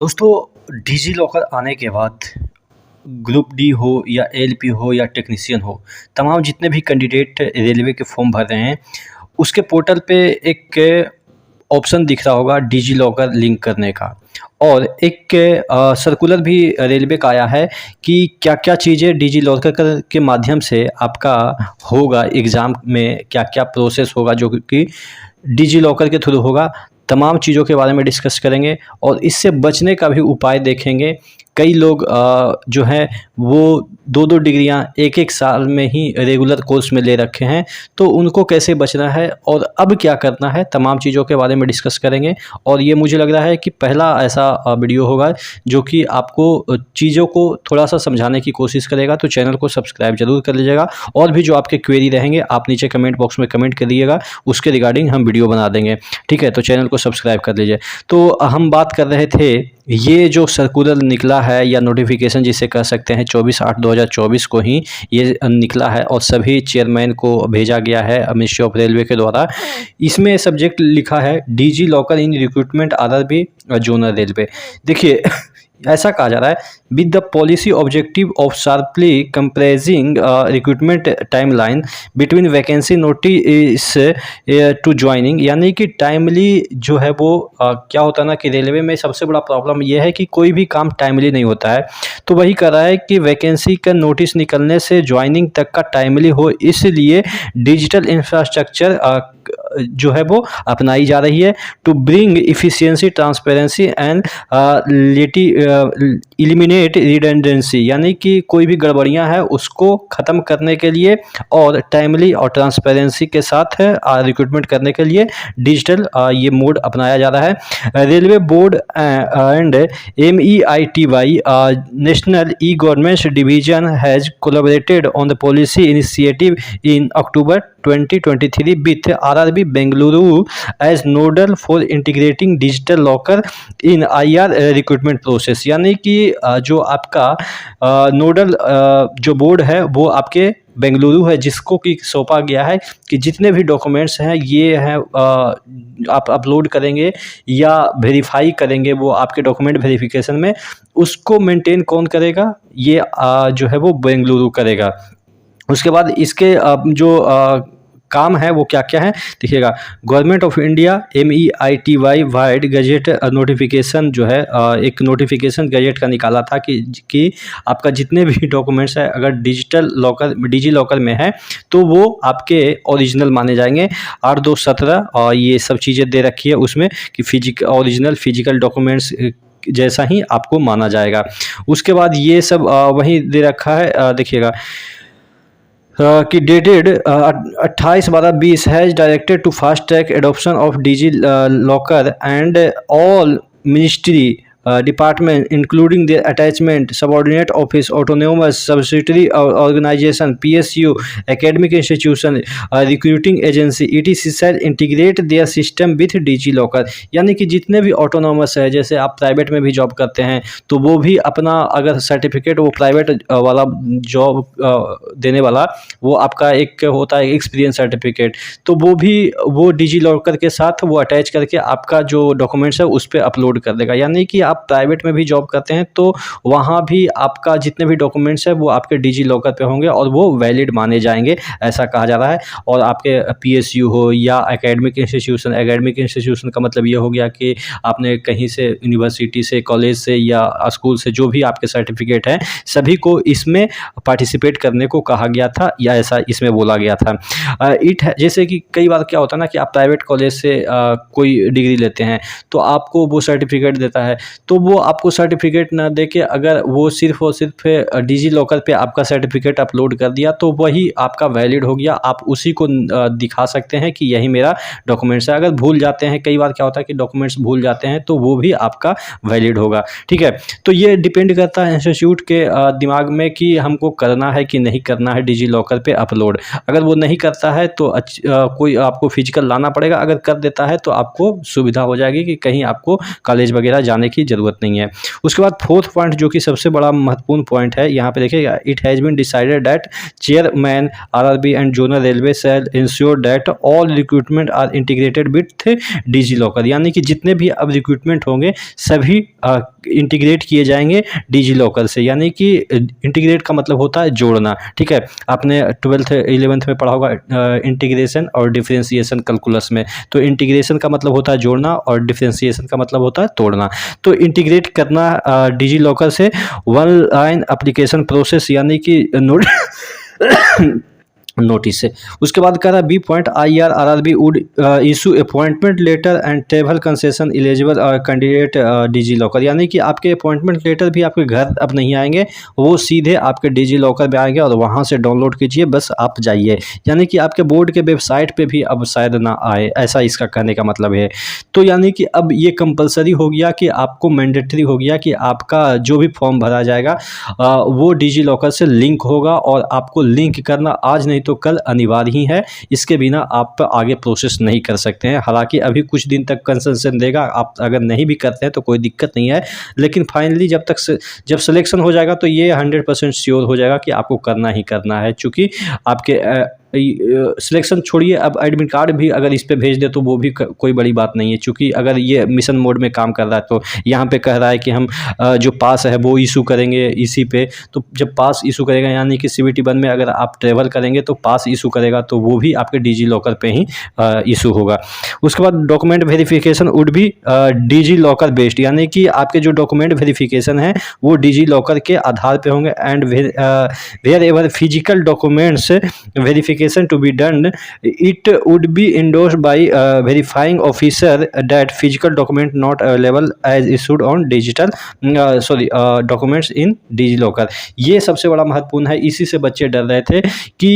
दोस्तों digi locker आने के बाद ग्रुप डी हो या एलपी हो या टेक्नीशियन हो, तमाम जितने भी कैंडिडेट रेलवे के फॉर्म भर रहे हैं, उसके पोर्टल पे एक ऑप्शन दिख रहा होगा डिजी लॉकर लिंक करने का। और एक सर्कुलर भी रेलवे का आया है कि क्या-क्या चीज़ें डिजी लॉकर के माध्यम से आपका होगा एग्ज़ाम में, क्या-क्या प्रोसेस होगा जो कि डिजी लॉकर के थ्रू होगा। तमाम चीज़ों के बारे में डिस्कस करेंगे और इससे बचने का भी उपाय देखेंगे। कई लोग जो हैं वो 2-2 डिग्रियाँ एक-एक साल में ही रेगुलर कोर्स में ले रखे हैं, तो उनको कैसे बचना है और अब क्या करना है, तमाम चीज़ों के बारे में डिस्कस करेंगे। और ये मुझे लग रहा है कि पहला ऐसा वीडियो होगा जो कि आपको चीज़ों को थोड़ा-सा समझाने की कोशिश करेगा, तो चैनल को सब्सक्राइब ज़रूर कर लीजिएगा। और भी जो आपके क्वेरी रहेंगे आप नीचे कमेंट बॉक्स में कमेंट कर दीजिएगा, उसके रिगार्डिंग हम वीडियो बना देंगे। ठीक है? तो चैनल को सब्सक्राइब कर लीजिए। तो हम बात कर रहे थे, ये जो सर्कुलर निकला है या नोटिफिकेशन जिसे कह सकते हैं 24/8/2024 को ही ये निकला है और सभी चेयरमैन को भेजा गया है मिनिस्ट्री ऑफ रेलवे के द्वारा। इसमें सब्जेक्ट लिखा है DigiLocker in recruitment RRB zonal railway. देखिए ऐसा कहा जा रहा है with the policy objective of sharply compressing recruitment timeline between vacancy notice to joining, यानी कि टाइमली जो है वो क्या होता है ना कि रेलवे में सबसे बड़ा प्रॉब्लम ये है कि कोई भी काम टाइमली नहीं होता है। तो वही कर रहा है कि वैकेंसी का नोटिस निकलने से ज्वाइनिंग तक का टाइमली हो, इसलिए डिजिटल इंफ्रास्ट्रक्चर जो है वो अपनाई जा रही है to bring efficiency transparency and eliminate redundancy, यानी कि कोई भी गड़बड़ियां हैं उसको ख़त्म करने के लिए और टाइमली और ट्रांसपेरेंसी के साथ रिक्रूटमेंट करने के लिए डिजिटल ये मोड अपनाया जा रहा है। Railway board and MEITY national e government division has collaborated on the policy initiative in October 2023 with RRB Bengaluru as nodal for integrating digital locker in IR recruitment process, यानी कि जो आपका nodal जो board है वो आपके बेंगलुरु है, जिसको कि सौंपा गया है कि जितने भी डॉक्यूमेंट्स हैं ये हैं आप अपलोड करेंगे या वेरीफाई करेंगे वो आपके डॉक्यूमेंट वेरिफिकेशन में, उसको मेंटेन कौन करेगा, ये जो है वो बेंगलुरु करेगा। उसके बाद इसके जो काम है वो क्या-क्या है देखिएगा। Government of India MEITY vide gazette notification जो है एक नोटिफिकेशन गजेट का निकाला था कि आपका जितने भी डॉक्यूमेंट्स है अगर डिजिटल लॉकर डिजी लॉकर में है तो वो आपके ओरिजिनल माने जाएंगे। 8/2/17 और ये सब चीज़ें दे रखी है उसमें कि ओरिजिनल फिजिकल डॉक्यूमेंट्स जैसा ही आपको माना जाएगा। उसके बाद ये सब वहीं दे रखा है, देखिएगा कि dated 28/12/20 has directed to fast track adoption of DigiLocker and all ministry department including their attachment subordinate office autonomous subsidiary organization PSU academic institution recruiting agency etc shall integrate their system with DigiLocker, यानी कि जितने भी autonomous है, जैसे आप private में भी job करते हैं तो वो भी अपना अगर सर्टिफिकेट वो प्राइवेट वाला जॉब देने वाला वो आपका एक होता है एक्सपीरियंस सर्टिफिकेट, तो वो भी वो डिजी लॉकर के साथ वो अटैच करके आपका जो डॉक्यूमेंट्स है उस पर अपलोड कर देगा। यानी कि आप प्राइवेट में भी जॉब करते हैं तो वहाँ भी आपका जितने भी डॉक्यूमेंट्स है वो आपके डिजी लॉकर पे होंगे और वो वैलिड माने जाएंगे, ऐसा कहा जा रहा है। और आपके PSU हो या एकेडमिक इंस्टीट्यूशन का मतलब ये हो गया कि आपने कहीं से यूनिवर्सिटी से, कॉलेज से या स्कूल से जो भी आपके सर्टिफिकेट हैं सभी को इसमें पार्टिसिपेट करने को कहा गया था या ऐसा इसमें बोला गया था। जैसे कि कई बार क्या होता है ना कि आप प्राइवेट कॉलेज से कोई डिग्री लेते हैं तो आपको वो सर्टिफिकेट देता है, तो वो आपको सर्टिफिकेट ना देके अगर वो सिर्फ और सिर्फ डिजी लॉकर पे आपका सर्टिफिकेट अपलोड कर दिया तो वही आपका वैलिड हो गया, आप उसी को दिखा सकते हैं कि यही मेरा डॉक्यूमेंट्स है। अगर भूल जाते हैं, कई बार क्या होता है कि डॉक्यूमेंट्स भूल जाते हैं तो वो भी आपका वैलिड होगा। ठीक है, तो ये डिपेंड करता है इंस्टीट्यूट के दिमाग में कि हमको करना है कि नहीं करना है डिजी लॉकर पे अपलोड। अगर वो नहीं करता है तो कोई आपको फिजिकल लाना पड़ेगा, अगर कर देता है तो आपको सुविधा हो जाएगी कि कहीं आपको कॉलेज वगैरह जाने की ज़रूरत नहीं है। उसके बाद फोर्थ पॉइंट जो कि सबसे बड़ा महत्वपूर्ण पॉइंट है, यहाँ पे देखिएगा, it has been decided that chairman RRB and zonal railway shall ensure that all recruitment are integrated with DigiLocker, यानी कि जितने भी अब रिक्रूटमेंट होंगे सभी इंटीग्रेट किए जाएंगे डिजी लॉकर से। यानी कि इंटीग्रेट का मतलब होता है जोड़ना, ठीक है। आपने 12th 11th में पढ़ा होगा इंटीग्रेशन और डिफरेंशिएशन कैलकुलस में। तो इंटीग्रेशन का मतलब होता है जोड़ना और डिफरेंशिएशन का मतलब होता है तोड़ना। तो इंटीग्रेट करना डिजी लॉकर से वन लाइन एप्लीकेशन प्रोसेस, यानी कि नोटिस से। उसके बाद कह रहा है B point IRRB would issue appointment letter and travel concession eligible candidate DigiLocker, यानी कि आपके अपॉइंटमेंट लेटर भी आपके घर अब नहीं आएंगे, वो सीधे आपके डिजी लॉकर पे आएंगे और वहाँ से डाउनलोड कीजिए, बस आप जाइए। यानी कि आपके बोर्ड के वेबसाइट पे भी अब शायद ना आए, ऐसा इसका कहने का मतलब है। तो यानी कि अब ये कंपलसरी हो गया कि आपको मैंडेटरी हो गया कि आपका जो भी फॉर्म भरा जाएगा वो डिजी लॉकर से लिंक होगा, और आपको लिंक करना आज नहीं तो कल अनिवार्य ही है। इसके बिना आप आगे प्रोसेस नहीं कर सकते हैं। हालांकि अभी कुछ दिन तक कंसेशन देगा, आप अगर नहीं भी करते हैं तो कोई दिक्कत नहीं है, लेकिन फाइनली जब सिलेक्शन हो जाएगा तो ये 100% श्योर हो जाएगा कि आपको करना ही करना है। चूँकि आपके सिलेक्शन छोड़िए, अब एडमिट कार्ड भी अगर इस पे भेज दे तो वो भी कोई बड़ी बात नहीं है, क्योंकि अगर ये मिशन मोड में काम कर रहा है तो यहाँ पे कह रहा है कि हम जो पास है वो इशू करेंगे इसी पे। तो जब पास इशू करेगा, यानी कि CBT 1 में अगर आप ट्रेवल करेंगे तो पास इशू करेगा, तो वो भी आपके डिजी लॉकर पे ही इशू होगा। उसके बाद डॉक्यूमेंट वेरिफिकेशन वुड भी डिजी लॉकर बेस्ड, यानी कि आपके जो डॉक्यूमेंट वेरिफिकेशन है वो डिजी लॉकर के आधार पे होंगे। And wherever physical documents verification to be done, it would be endorsed by verifying officer that physical document not available as issued on digital documents in DigiLocker। ये सबसे बड़ा महत्वपूर्ण है। इसी से बच्चे डर रहे थे कि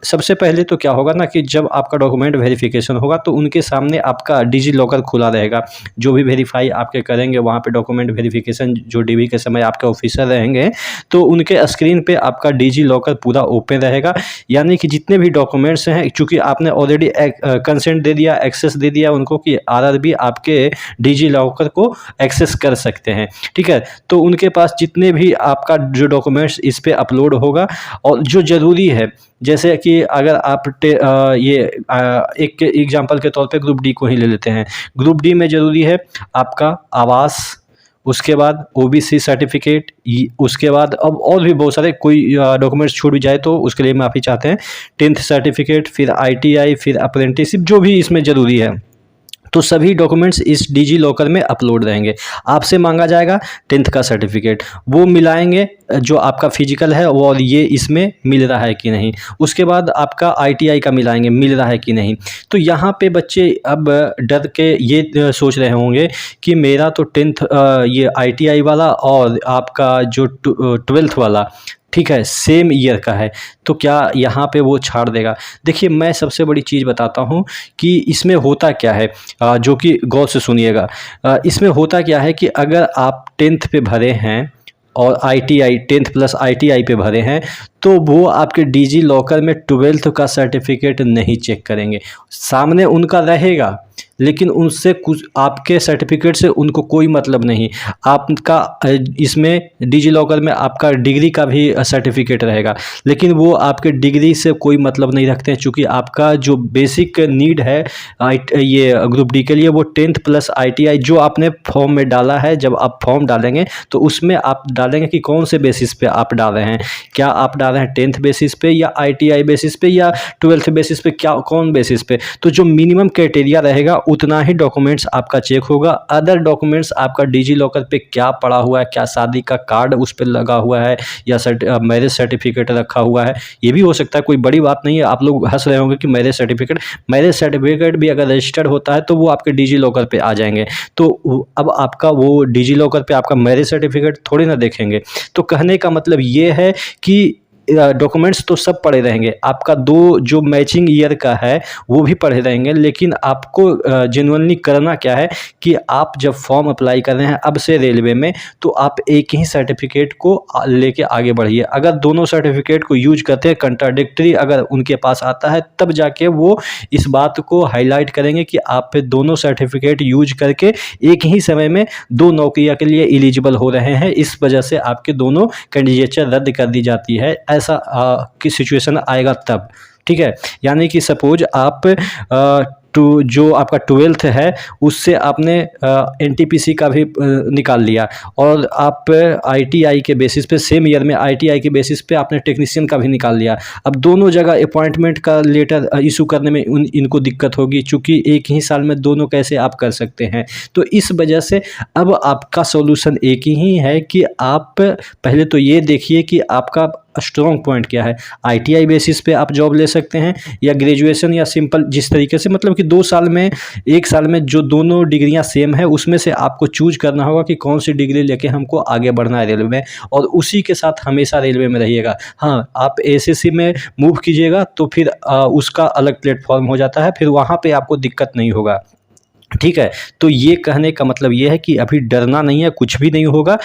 सबसे पहले तो क्या होगा ना कि जब आपका डॉक्यूमेंट वेरिफिकेशन होगा तो उनके सामने आपका डिजी लॉकर खुला रहेगा। जो भी वेरीफाई आपके करेंगे वहाँ पे डॉक्यूमेंट वेरिफिकेशन जो DV के समय आपके ऑफिसर रहेंगे तो उनके स्क्रीन पे आपका डिजी लॉकर पूरा ओपन रहेगा। यानी कि जितने भी डॉक्यूमेंट्स हैं, चूँकि आपने ऑलरेडी कंसेंट दे दिया, एक्सेस दे दिया उनको कि RRB आपके डिजी लॉकर को एक्सेस कर सकते हैं, ठीक है। तो उनके पास जितने भी आपका जो डॉक्यूमेंट्स इस पे अपलोड होगा, और जो ज़रूरी है, जैसे कि अगर आप एक एग्जांपल के तौर पे ग्रुप डी को ही ले लेते हैं। ग्रुप डी में ज़रूरी है आपका आवास, उसके बाद OBC सर्टिफिकेट, उसके बाद अब और भी बहुत सारे कोई डॉक्यूमेंट्स छूट भी जाए तो उसके लिए माफ़ी चाहते हैं। 10th सर्टिफिकेट, फिर ITI, फिर अप्रेंटिसशिप, जो भी इसमें ज़रूरी है, तो सभी डॉक्यूमेंट्स इस डिजी लॉकर में अपलोड रहेंगे। आपसे मांगा जाएगा 10th का सर्टिफिकेट, वो मिलाएंगे जो आपका फिजिकल है वो, और ये इसमें मिल रहा है कि नहीं। उसके बाद आपका ITI का मिलाएंगे, मिल रहा है कि नहीं। तो यहाँ पे बच्चे अब डर के ये सोच रहे होंगे कि मेरा तो 10th ये ITI वाला और आपका जो 12th वाला, ठीक है, सेम ईयर का है, तो क्या यहाँ पे वो छाड़ देगा। देखिए, मैं सबसे बड़ी चीज़ बताता हूँ कि इसमें होता क्या है, जो कि गौर से सुनिएगा। इसमें होता क्या है कि अगर आप 10th पे भरे हैं और ITI 10th प्लस ITI पे भरे हैं, तो वो आपके डिजी लॉकर में 12th का सर्टिफिकेट नहीं चेक करेंगे। सामने उनका रहेगा, लेकिन उनसे कुछ आपके सर्टिफिकेट से उनको कोई मतलब नहीं। आपका इसमें डिजी लॉकर में आपका डिग्री का भी सर्टिफिकेट रहेगा, लेकिन वो आपके डिग्री से कोई मतलब नहीं रखते हैं, चूँकि आपका जो बेसिक नीड है ये ग्रुप डी के लिए वो 10th प्लस ITI जो आपने फॉर्म में डाला है। जब आप फॉर्म डालेंगे तो उसमें आप डालेंगे कि कौन से बेसिस पे आप डाल रहे हैं, क्या आप डाल रहे हैं 10th बेसिस पे या ITI बेसिस पे या 12th बेसिस पे, क्या कौन बेसिस पे। तो जो मिनिमम क्राइटेरिया रहेगा उतना ही डॉक्यूमेंट्स आपका चेक होगा। अदर डॉक्यूमेंट्स आपका डिजी लॉकर पे क्या पड़ा हुआ है, क्या शादी का कार्ड उस पर लगा हुआ है या मैरिज सर्टिफिकेट रखा हुआ है, ये भी हो सकता है, कोई बड़ी बात नहीं है। आप लोग हंस रहे होंगे कि मैरिज सर्टिफिकेट भी अगर रजिस्टर्ड होता है तो वो आपके डिजी लॉकर पे आ जाएंगे। तो अब आपका वो डिजी लॉकर पे आपका मैरिज सर्टिफिकेट थोड़ी ना देखेंगे। तो कहने का मतलब ये है कि डॉक्यूमेंट्स तो सब पड़े रहेंगे, आपका 2 जो मैचिंग ईयर का है वो भी पड़े रहेंगे, लेकिन आपको जेन्युइनली करना क्या है कि आप जब फॉर्म अप्लाई कर रहे हैं अब से रेलवे में, तो आप एक ही सर्टिफिकेट को लेके आगे बढ़िए। अगर दोनों सर्टिफिकेट को यूज करते हैं, कंट्राडिक्टरी अगर उनके पास आता है, तब जाके वो इस बात को हाईलाइट करेंगे कि आप पे दोनों सर्टिफिकेट यूज करके एक ही समय में 2 नौकरियों के लिए एलिजिबल हो रहे हैं, इस वजह से आपके दोनों कैंडिडेचर रद्द कर दी जाती है। ऐसा की सिचुएशन आएगा तब, ठीक है। यानी कि सपोज आप जो आपका 12th है उससे आपने एनटीपीसी का भी निकाल लिया, और आप आईटीआई के बेसिस पे सेम ईयर में आईटीआई के बेसिस पे आपने टेक्नीशियन का भी निकाल लिया। अब दोनों जगह अपॉइंटमेंट का लेटर इशू करने में इनको दिक्कत होगी, चूँकि एक ही साल में दोनों कैसे आप कर सकते हैं। तो इस वजह से अब आपका सॉल्यूशन एक ही है कि आप पहले तो ये देखिए कि आपका स्ट्रॉन्ग पॉइंट क्या है। आईटीआई बेसिस पे आप जॉब ले सकते हैं, या ग्रेजुएशन, या सिंपल जिस तरीके से, मतलब कि 2 साल में 1 साल में जो दोनों डिग्रियां सेम है उसमें से आपको चूज करना होगा कि कौन सी डिग्री लेके हमको आगे बढ़ना है रेलवे में, और उसी के साथ हमेशा रेलवे में रहिएगा। हाँ, आप एसएससी में मूव कीजिएगा तो फिर उसका अलग प्लेटफॉर्म हो जाता है, फिर वहाँ पे आपको दिक्कत नहीं होगा, ठीक है। तो ये कहने का मतलब ये है कि अभी डरना नहीं है, कुछ भी नहीं होगा।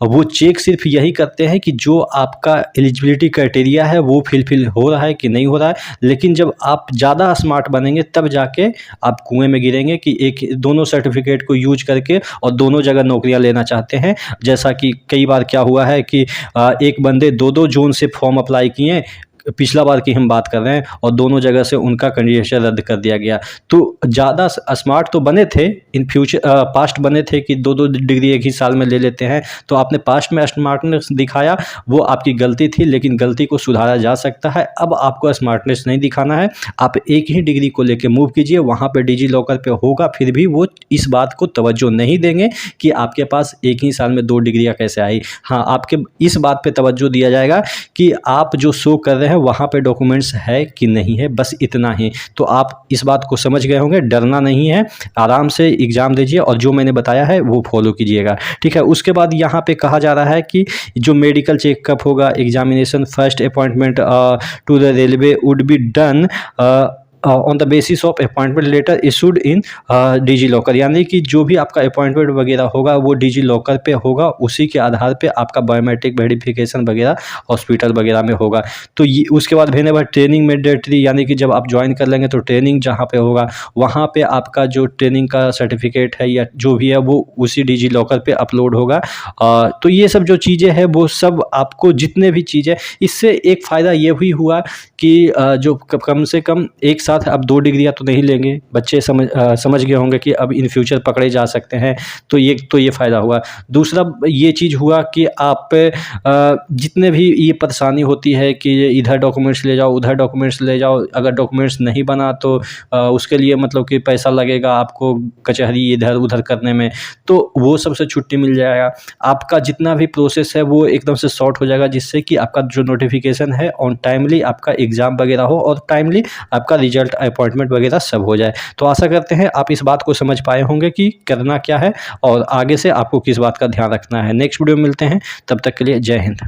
वो चेक सिर्फ यही करते हैं कि जो आपका एलिजिबिलिटी क्राइटेरिया है वो फिल हो रहा है कि नहीं हो रहा है। लेकिन जब आप ज़्यादा स्मार्ट बनेंगे तब जाके आप कुएं में गिरेंगे कि एक दोनों सर्टिफिकेट को यूज करके और दोनों जगह नौकरियां लेना चाहते हैं। जैसा कि कई बार क्या हुआ है कि एक बंदे 2-2 जोन से फॉर्म अप्लाई किए, पिछला बार की हम बात कर रहे हैं, और दोनों जगह से उनका कैंडिडेटशिप रद्द कर दिया गया। तो ज़्यादा स्मार्ट तो बने थे, इन फ्यूचर पास्ट बने थे कि 2-2 डिग्री एक ही साल में ले लेते हैं, तो आपने पास्ट में स्मार्टनेस दिखाया, वो आपकी गलती थी, लेकिन गलती को सुधारा जा सकता है। अब आपको स्मार्टनेस नहीं दिखाना है, आप एक ही डिग्री को लेकर मूव कीजिए, वहाँ पर डिजी लॉकर पे होगा, फिर भी वो इस बात को तवज्जो नहीं देंगे कि आपके पास एक ही साल में 2 डिग्रियाँ कैसे आई। हाँ, आपके इस बात पर तवज्जो दिया जाएगा कि आप जो शो कर रहे हैं वहाँ पे डॉक्यूमेंट्स है कि नहीं है, बस इतना ही। तो आप इस बात को समझ गए होंगे, डरना नहीं है, आराम से एग्ज़ाम दीजिए और जो मैंने बताया है वो फॉलो कीजिएगा, ठीक है। उसके बाद यहाँ पे कहा जा रहा है कि जो मेडिकल चेकअप होगा, examination, first appointment to the railway would be done on the basis of appointment letter issued in DigiLocker. यानी कि जो भी आपका अपॉइंटमेंट वगैरह होगा वो डिजी लॉकर पे होगा, उसी के आधार पे आपका बायोमेट्रिक वेरिफिकेशन वगैरह हॉस्पिटल वगैरह में होगा। तो ये उसके बाद भेजने बाद ट्रेनिंग मैंडेटरी, यानी कि जब आप ज्वाइन कर लेंगे तो ट्रेनिंग जहाँ पे होगा वहाँ पे आपका जो ट्रेनिंग का सर्टिफिकेट है या जो भी है वो उसी डिजी लॉकर पे अपलोड होगा। तो ये सब जो चीज़ें हैं वो सब आपको जितने भी चीज़ें, इससे एक फ़ायदा ये भी हुआ कि जो कम से कम एक साथ अब 2 डिग्रियां तो नहीं लेंगे, बच्चे समझ गए होंगे कि अब इन फ्यूचर पकड़े जा सकते हैं, तो ये फ़ायदा हुआ। दूसरा ये चीज़ हुआ कि आप जितने भी ये परेशानी होती है कि इधर डॉक्यूमेंट्स ले जाओ, उधर डॉक्यूमेंट्स ले जाओ, अगर डॉक्यूमेंट्स नहीं बना तो उसके लिए मतलब कि पैसा लगेगा आपको कचहरी इधर उधर करने में, तो वो सबसे छुट्टी मिल जाएगा। आपका जितना भी प्रोसेस है वो एकदम से शॉर्ट हो जाएगा, जिससे कि आपका जो नोटिफिकेशन है ऑन टाइमली आपका एग्ज़ाम वगैरह हो और टाइमली आपका रिजल्ट, अपॉइंटमेंट वगैरह सब हो जाए। तो आशा करते हैं आप इस बात को समझ पाए होंगे कि करना क्या है और आगे से आपको किस बात का ध्यान रखना है। नेक्स्ट वीडियो में मिलते हैं, तब तक के लिए जय हिंद।